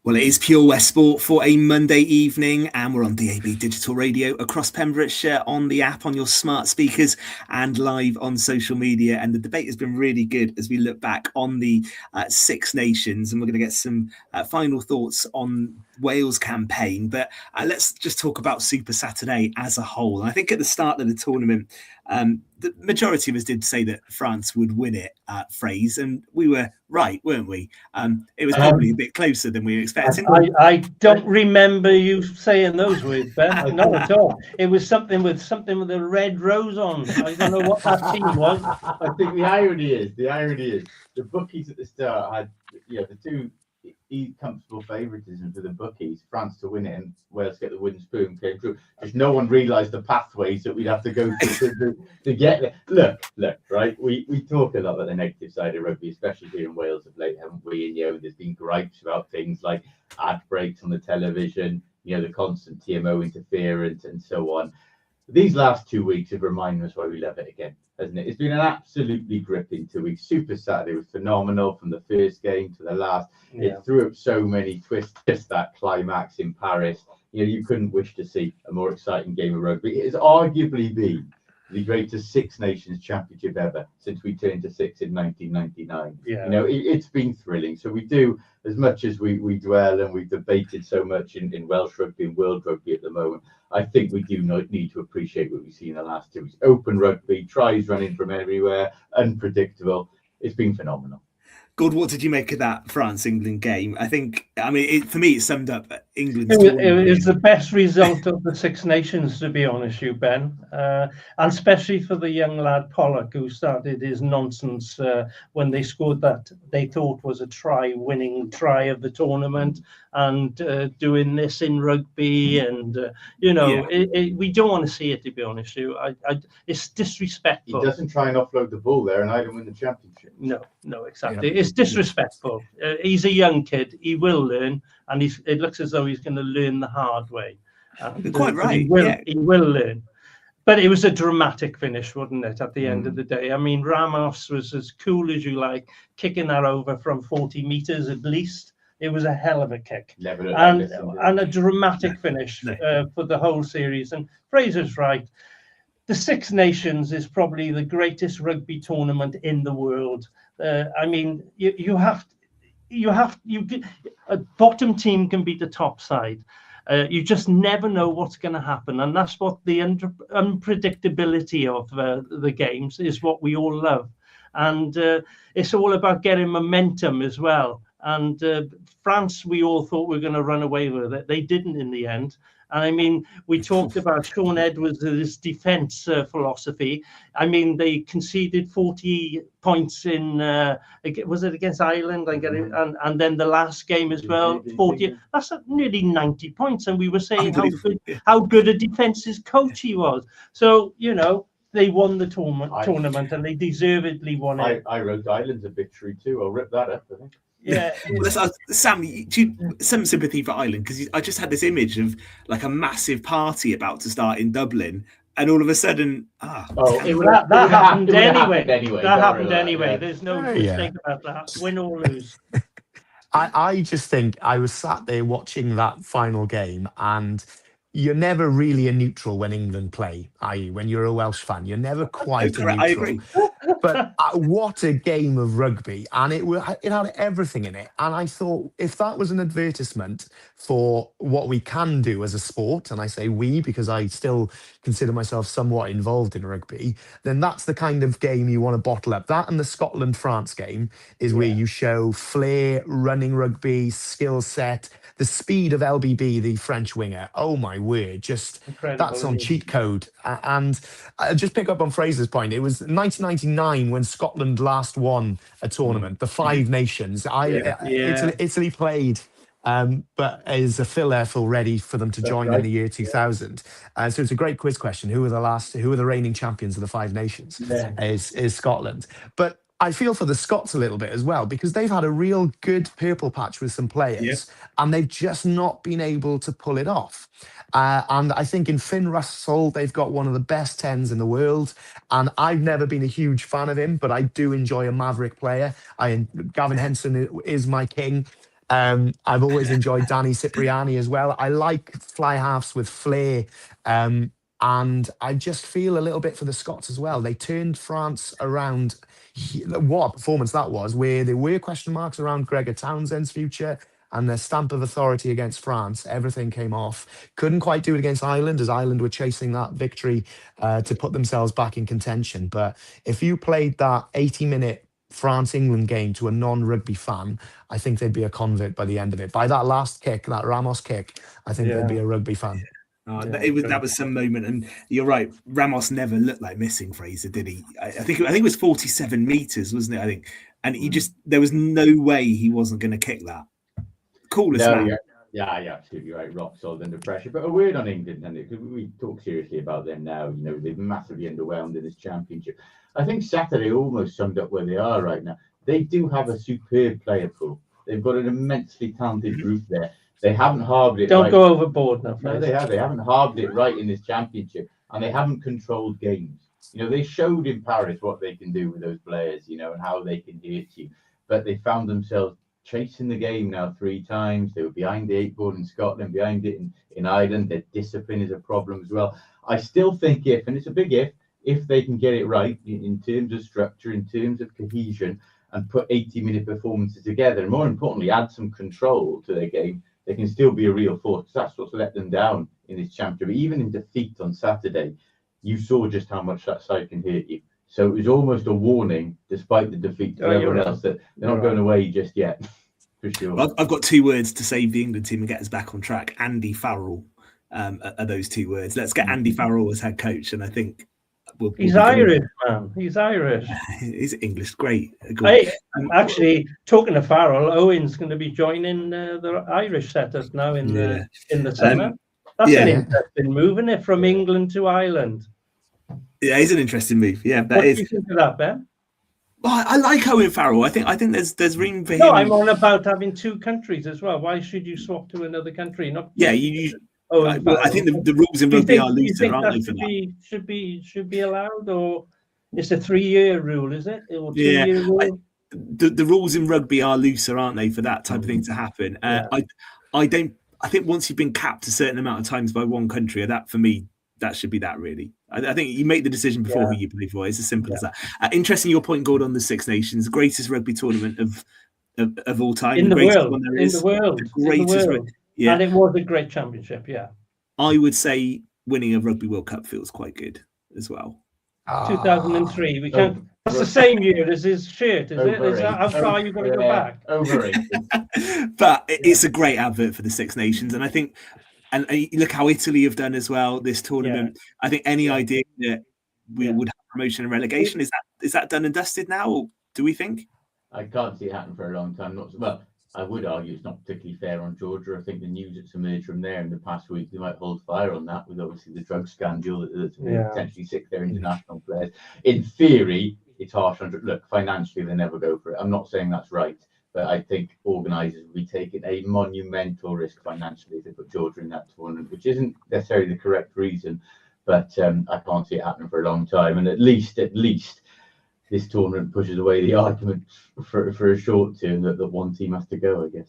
Well, it is Pure West Sport for a Monday evening, and we're on DAB Digital Radio across Pembrokeshire, on the app, on your smart speakers, and live on social media. And the debate has been really good as we look back on the Six Nations, and we're going to get some final thoughts on Wales campaign. But let's just talk about Super Saturday as a whole. And I think at the start of the tournament, the majority of us did say that France would win it, Fraser, and we were right, weren't we? It was probably a bit closer than we were expecting. I don't remember you saying those words, Ben. Not at all. It was something with a red rose on. I don't know what that team was. I think the irony is the bookies at the start had the two comfortable favouritism for the bookies, France to win it and Wales to get the wooden spoon, came through. Just no one realised the pathways that we'd have to go through to get there. Look, right? We talk a lot about the negative side of rugby, especially here in Wales of late, haven't we? And there's been gripes about things like ad breaks on the television, the constant TMO interference and so on. These last 2 weeks have reminded us why we love it again, hasn't it? It's been an absolutely gripping 2 weeks. Super Saturday was phenomenal from the first game to the last. Yeah. It threw up so many twists, just that climax in Paris. You couldn't wish to see a more exciting game of rugby. It has arguably been the greatest Six Nations championship ever since we turned to six in 1999. Yeah. It's been thrilling. So we do, as much as we dwell and we've debated so much in Welsh rugby and world rugby at the moment, I think we do need to appreciate what we've seen in the last 2 weeks. Open rugby, tries running from everywhere, unpredictable. It's been phenomenal. God, what did you make of that France-England game? For me, it summed up England's It was the best result of the Six Nations, to be honest, Ben. And especially for the young lad Pollock, who started his nonsense when they scored that they thought was a winning try of the tournament, and doing this in rugby. And, we don't want to see it, to be honest with you. It's disrespectful. He doesn't try and offload the ball there and Ireland win the championship. No, exactly. Yeah. It's disrespectful. He's a young kid. He will learn, and it looks as though he's going to learn the hard way. Quite right. He will learn. But it was a dramatic finish, wasn't it, at the end of the day? I mean, Ramos was as cool as you like, kicking that over from 40 metres at least. It was a hell of a kick. And a dramatic finish for the whole series. And Fraser's right. The Six Nations is probably the greatest rugby tournament in the world. A bottom team can beat the top side. You just never know what's going to happen, and that's what the unpredictability of the games is. What we all love, and it's all about getting momentum as well. And France, we all thought we were going to run away with it. They didn't in the end. And we talked about Sean Edwards' defence philosophy. They conceded 40 points in, was it against Ireland? And then the last game as well, 40. That's nearly 90 points. And we were saying how good a defences coach he was. So, they won the tournament and they deservedly won it. I wrote Ireland's a victory too. I'll rip that up, I think. Yeah, Sam, some sympathy for Ireland, because I just had this image of like a massive party about to start in Dublin, and all of a sudden, that happened anyway. That happened anyway. There's no mistake about that. Win or lose. I just think I was sat there watching that final game, and you're never really a neutral when England play, i.e. when you're a Welsh fan. You're never quite a neutral. I agree. But what a game of rugby. And it had everything in it. And I thought, if that was an advertisement for what we can do as a sport, and I say we because I still consider myself somewhat involved in rugby, then that's the kind of game you want to bottle up. That and the Scotland-France game is where you show flair, running rugby, skill set, the speed of LBB, the French winger. Oh my word, just incredible, that's on cheat code. And just pick up on Fraser's point. It was 1999 when Scotland last won a tournament, the Five Nations. Italy played, but as a filler ready for them to join in the year 2000. So it's a great quiz question. Who are the reigning champions of the Five Nations? Is Scotland. But I feel for the Scots a little bit as well, because they've had a real good purple patch with some players, and they've just not been able to pull it off. And I think in Finn Russell, they've got one of the best 10s in the world. And I've never been a huge fan of him, but I do enjoy a maverick player. Gavin Henson is my king. I've always enjoyed Danny Cipriani as well. I like fly halves with flair. And I just feel a little bit for the Scots as well. They turned France around. What a performance that was, where there were question marks around Gregor Townsend's future and their stamp of authority against France. Everything came off. Couldn't quite do it against Ireland, as Ireland were chasing that victory to put themselves back in contention. But if you played that 80-minute France-England game to a non-rugby fan, I think they'd be a convert by the end of it. By that last kick, that Ramos kick, I think they'd be a rugby fan. That was some moment, and you're right. Ramos never looked like missing Fraser, did he? I think it was 47 meters, wasn't it? I think, and there was no way he wasn't going to kick that. Coolest man. Yeah, you're absolutely right. Rock solid under pressure. But a word on England, and because we talk seriously about them now, they've massively underwhelmed in this championship. I think Saturday almost summed up where they are right now. They do have a superb player pool. They've got an immensely talented group there. They haven't harboured it. Don't go overboard now. No, they have. They haven't harboured it right in this championship, and they haven't controlled games. They showed in Paris what they can do with those players, and how they can hurt you. But they found themselves chasing the game now 3 times. They were behind the 8 ball in Scotland, behind it in Ireland. Their discipline is a problem as well. I still think and it's a big if they can get it right in terms of structure, in terms of cohesion, and put 80-minute performances together, and more importantly, add some control to their game, they can still be a real force. That's what's let them down in this championship. Even in defeat on Saturday, you saw just how much that side can hurt you. So it was almost a warning, despite the defeat to everyone else, that they're not going away just yet, for sure. Well, I've got 2 words to save the England team and get us back on track. Andy Farrell are those 2 words. Let's get Andy Farrell as head coach, and I think he's Irish, man. He's Irish. He's English. Great. Hey, actually, talking to Farrell, Owen's going to be joining the Irish setters now in the summer. That's an interesting move, isn't it, from England to Ireland? Yeah, it's an interesting move. Yeah, what do you think of that, Ben? Well, I like Owen Farrell. I think there's room for him. No, I'm on about having 2 countries as well. Why should you swap to another country? I think the rules in rugby are looser, aren't they? For that should be allowed, or it's a 3-year rule, is it? Or 2-year rule? The rules in rugby are looser, aren't they, for that type of thing to happen? I think once you've been capped a certain amount of times by one country, that for me, that should be that really. I think you make the decision before who you play for. It's as simple as that. Interesting your point, Gordon, on the Six Nations, the greatest rugby tournament of all time. In the world. The greatest. Yeah. And it was a great championship, I would say winning a Rugby World Cup feels quite good as well. 2003. We can't. That's the same year as his shirt, is it? Is that how far you've got to go back? Overrated. But it's a great advert for the Six Nations, and I think, and look how Italy have done as well this tournament. I think any idea that we would have promotion and relegation is that done and dusted now? Or do we think? I can't see it happen for a long time. I would argue it's not particularly fair on Georgia. I think the news that's emerged from there in the past week, they might hold fire on that with obviously the drug scandal that's potentially sick their international players. In theory, it's harsh on. Look, financially, they never go for it. I'm not saying that's right, but I think organisers will be taking a monumental risk financially if they put Georgia in that tournament, which isn't necessarily the correct reason, but I can't see it happening for a long time. And at least, this tournament pushes away the argument for a short term that one team has to go, I guess.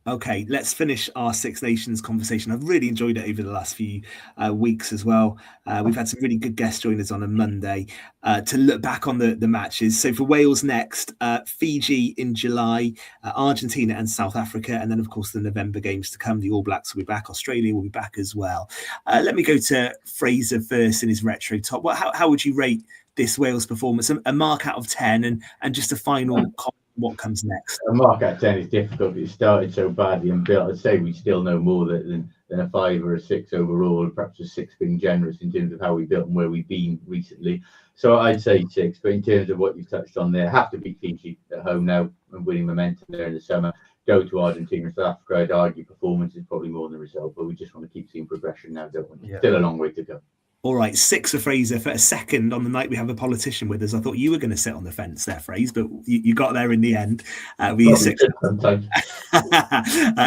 Okay, let's finish our Six Nations conversation. I've really enjoyed it over the last few weeks as well. We've had some really good guests join us on a Monday to look back on the matches. So for Wales next, Fiji in July, Argentina and South Africa, and then of course the November games to come. The All Blacks will be back. Australia will be back as well. Let me go to Fraser first in his retro top. How would you rate this Wales performance? A mark out of 10 and just a final comment. What comes next? A mark out of 10 is difficult. It started so badly and built. I'd say we still know more than a 5 or a 6 overall, perhaps a 6 being generous in terms of how we built and where we've been recently. So I'd say 6. But in terms of what you touched on there, have to beat Fiji at home now and winning momentum there in the summer. Go to Argentina and South Africa. I'd argue performance is probably more than the result, but we just want to keep seeing progression now, don't we? Still a long way to go. All right, 6 for Fraser. For a second on the night we have a politician with us, I thought you were going to sit on the fence there, Fraser, but you got there in the end. We 6.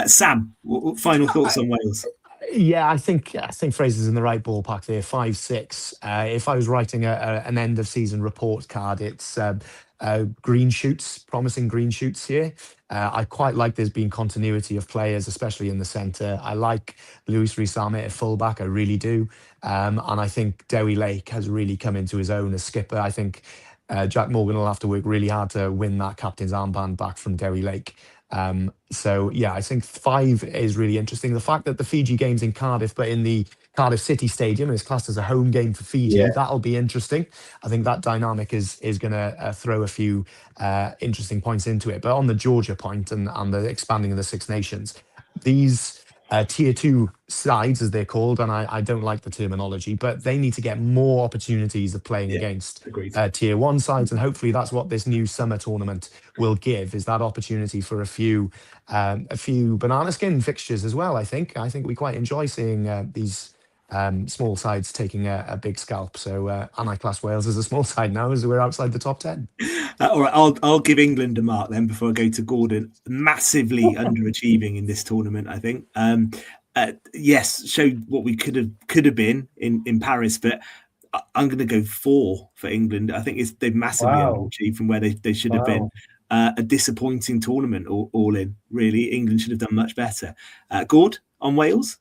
Sam, final thoughts on Wales? Yeah, I think Fraser's in the right ballpark there. 5-6. If I was writing an end of season report card, it's green shoots, promising green shoots here. I quite like there's been continuity of players, especially in the centre. I like Luis Rees-Zammit at fullback, I really do. And I think Dewi Lake has really come into his own as skipper. I think Jack Morgan will have to work really hard to win that captain's armband back from Dewi Lake. So yeah, I think 5 is really interesting. The fact that the Fiji game's in Cardiff, but in the Cardiff City Stadium is classed as a home game for Fiji. Yeah. That'll be interesting. I think that dynamic is going to throw a few interesting points into it. But on the Georgia point and the expanding of the Six Nations, these tier 2 sides, as they're called, and I don't like the terminology, but they need to get more opportunities of playing against tier 1 sides, and hopefully that's what this new summer tournament will give, is that opportunity for a few banana skin fixtures as well. I think we quite enjoy seeing these small sides taking a big scalp. So and I class Wales as a small side now, as we're outside the top 10. All right, I'll give England a mark then before I go to Gordon. Massively underachieving in this tournament, I think. Yes, showed what we could have been in Paris, but I'm going to go 4 for England. I think they've massively underachieved from where they should have been. A disappointing tournament all in, really. England should have done much better. Gord, on Wales?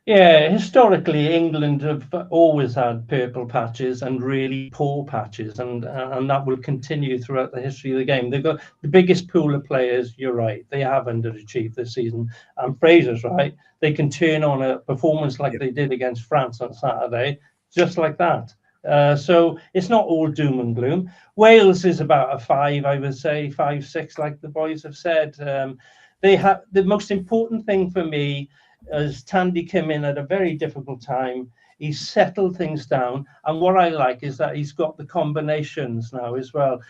Yeah, historically, England have always had purple patches and really poor patches, and that will continue throughout the history of the game. They've got the biggest pool of players, you're right, they have underachieved this season. And Fraser's right, they can turn on a performance like they did against France on Saturday, just like that. So it's not all doom and gloom. Wales is about a 5, I would say, 5, 6, like the boys have said. They have the most important thing for me, as Tandy came in at a very difficult time, he's settled things down, and what I like is that he's got the combinations now as well.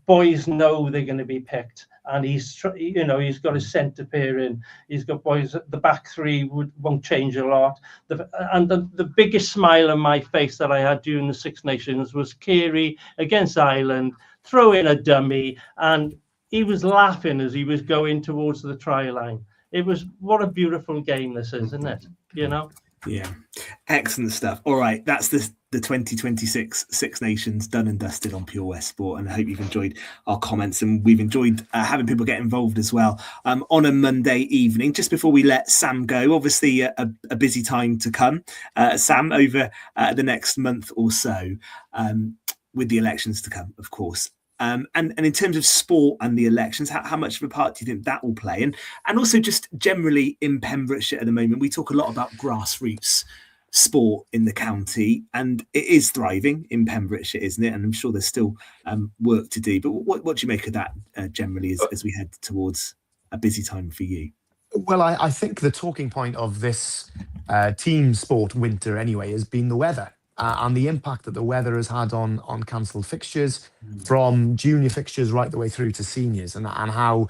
Boys know they're going to be picked, and he's got his centre pair in. He's got boys. The back 3 won't change a lot. The biggest smile on my face that I had during the Six Nations was Carey against Ireland, throw in a dummy, and he was laughing as he was going towards the try line. It was, what a beautiful game this is, isn't it? You know? Yeah. Excellent stuff. All right. That's the 2026 Six Nations done and dusted on Pure West Sport. And I hope you've enjoyed our comments, and we've enjoyed having people get involved as well. On a Monday evening, just before we let Sam go, obviously a busy time to come, Sam, over the next month or so, with the elections to come, of course. And in terms of sport and the elections, how much of a part do you think that will play? And also just generally in Pembrokeshire at the moment, we talk a lot about grassroots sport in the county, and it is thriving in Pembrokeshire, isn't it? And I'm sure there's still work to do. But what do you make of that generally as we head towards a busy time for you? Well, I think the talking point of this team sport winter anyway has been the weather. And the impact that the weather has had on cancelled fixtures, from junior fixtures right the way through to seniors, and how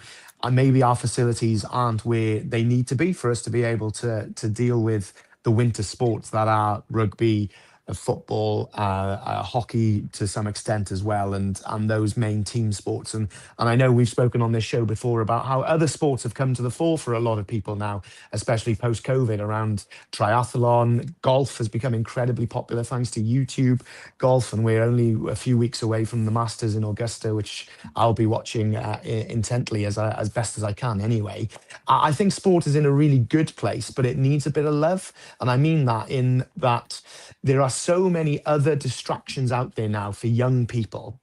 maybe our facilities aren't where they need to be for us to be able to deal with the winter sports that are rugby, football, hockey to some extent as well, and those main team sports. And I know we've spoken on this show before about how other sports have come to the fore for a lot of people now, especially post-COVID, around triathlon. Golf has become incredibly popular thanks to YouTube golf, and we're only a few weeks away from the Masters in Augusta, which I'll be watching intently as best as I can anyway. I think sport is in a really good place, but it needs a bit of love, and I mean that in that there are so many other distractions out there now for young people.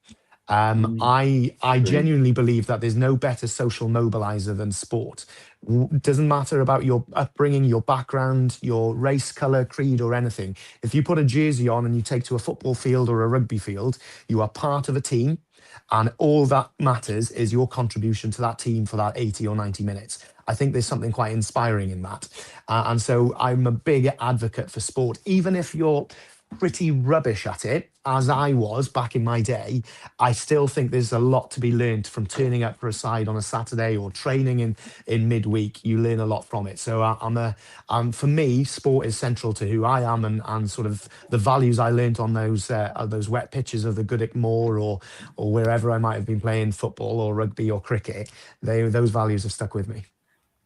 I genuinely believe that there's no better social mobilizer than sport. It doesn't matter about your upbringing, your background, your race, color, creed, or anything. If you put a jersey on and you take to a football field or a rugby field, you are part of a team, and all that matters is your contribution to that team for that 80 or 90 minutes. I think there's something quite inspiring in that. And so I'm a big advocate for sport. Even if you're pretty rubbish at it, as I was back in my day, I still think there's a lot to be learned from turning up for a side on a Saturday or training in midweek. You learn a lot from it. So for me, sport is central to who I am, and sort of the values I learned on those wet pitches of the Goodwick Moor or wherever I might have been playing football or rugby or cricket. Those values have stuck with me.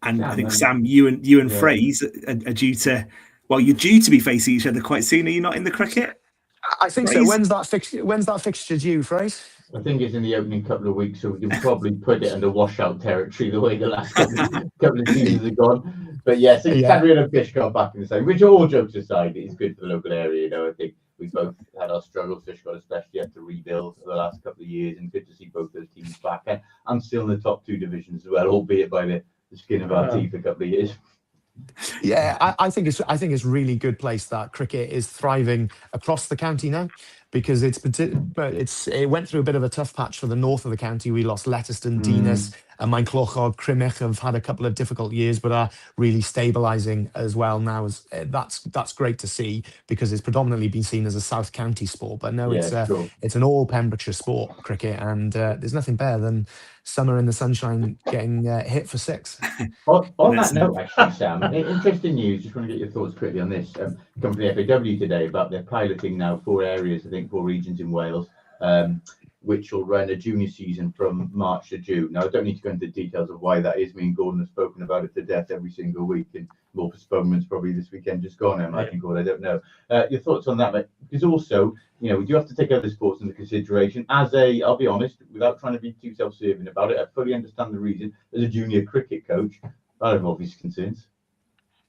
And I think, Sam, you and Fraser are due to, well, you're due to be facing each other quite soon. Are you not in the cricket? I think so. When's that fixture due, Fraser? I think it's in the opening couple of weeks, so we can probably put it under washout territory the way the last couple of seasons have gone. But yeah, so Cadbury and Fishguard back in the same, which all jokes aside, it's good for the local area. You know, I think we both had our struggles. Fishguard especially had to rebuild for the last couple of years, and good to see both those teams back and still in the top two divisions as well, albeit by the skin of our teeth a couple of years. Yeah, I think it's really good place that cricket is thriving across the county now, because it went through a bit of a tough patch for the north of the county. We lost Letterston, Dinas, and Maenllwchod, Crymych have had a couple of difficult years, but are really stabilising as well now. That's great to see, because it's predominantly been seen as a South County sport, but no, it's an all Pembrokeshire sport, cricket, and there's nothing better than summer in the sunshine getting hit for six. On that note, actually, Sam, interesting news. Just want to get your thoughts quickly on this. Come from the FAW today about they're piloting now 4 areas, I think 4 regions in Wales, which will run a junior season from March to June. Now, I don't need to go into details of why that is. Me and Gordon have spoken about it to death every single week, and more postponements probably this weekend just gone. I imagine, Gordon, I don't know. Your thoughts on that, mate? Because also, you know, we do have to take other sports into consideration. I'll be honest, without trying to be too self-serving about it, I fully understand the reason. As a junior cricket coach, I have obvious concerns.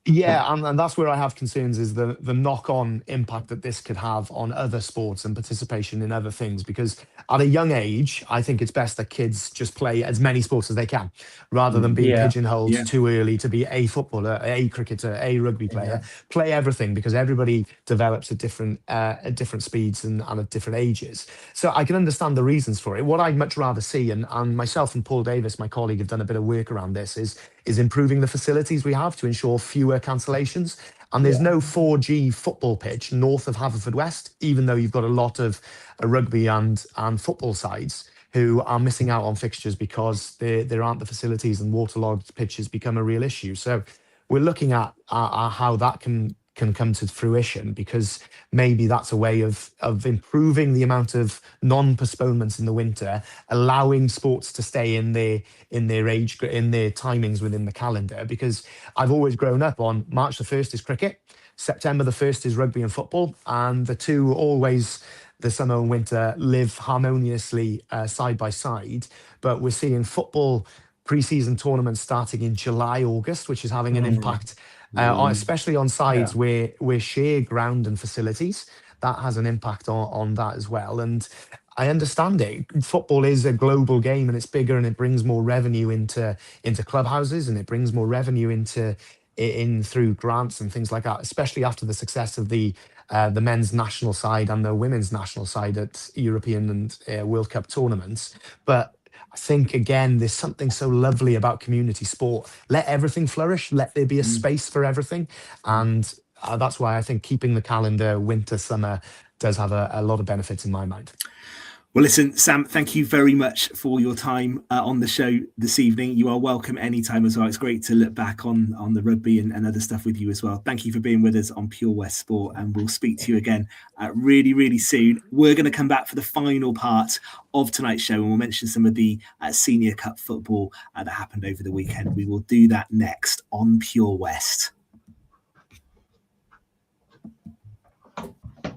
Yeah, and that's where I have concerns, is the knock-on impact that this could have on other sports and participation in other things. Because at a young age, I think it's best that kids just play as many sports as they can, rather than being pigeonholed too early to be a footballer, a cricketer, a rugby player. Play everything, because everybody develops at different speeds and at different ages. So I can understand the reasons for it. What I'd much rather see, and myself and Paul Davis, my colleague, have done a bit of work around this, is improving the facilities we have to ensure fewer cancellations. And there's no 4G football pitch north of Haverfordwest, even though you've got a lot of rugby and football sides who are missing out on fixtures because there aren't the facilities, and waterlogged pitches become a real issue. So we're looking at how that can come to fruition, because maybe that's a way of improving the amount of non-postponements in the winter, allowing sports to stay in their timings within the calendar. Because I've always grown up on March the 1st is cricket, September the 1st is rugby and football, and the two always, the summer and winter, live harmoniously side by side. But we're seeing football pre-season tournaments starting in July, August, which is having an impact, especially on sides where share ground and facilities. That has an impact on that as well. And I understand it. Football is a global game, and it's bigger, and it brings more revenue into clubhouses, and it brings more revenue in through grants and things like that, especially after the success of the men's national side and the women's national side at European and World Cup tournaments. But I think, again, there's something so lovely about community sport. Let everything flourish. Let there be a space for everything. And that's why I think keeping the calendar winter, summer does have a lot of benefits in my mind. Well, listen, Sam, thank you very much for your time on the show this evening. You are welcome anytime as well. It's great to look back on the rugby and other stuff with you as well. Thank you for being with us on Pure West Sport, and we'll speak to you again really, really soon. We're going to come back for the final part of tonight's show, and we'll mention some of the Senior Cup football that happened over the weekend. We will do that next on Pure West.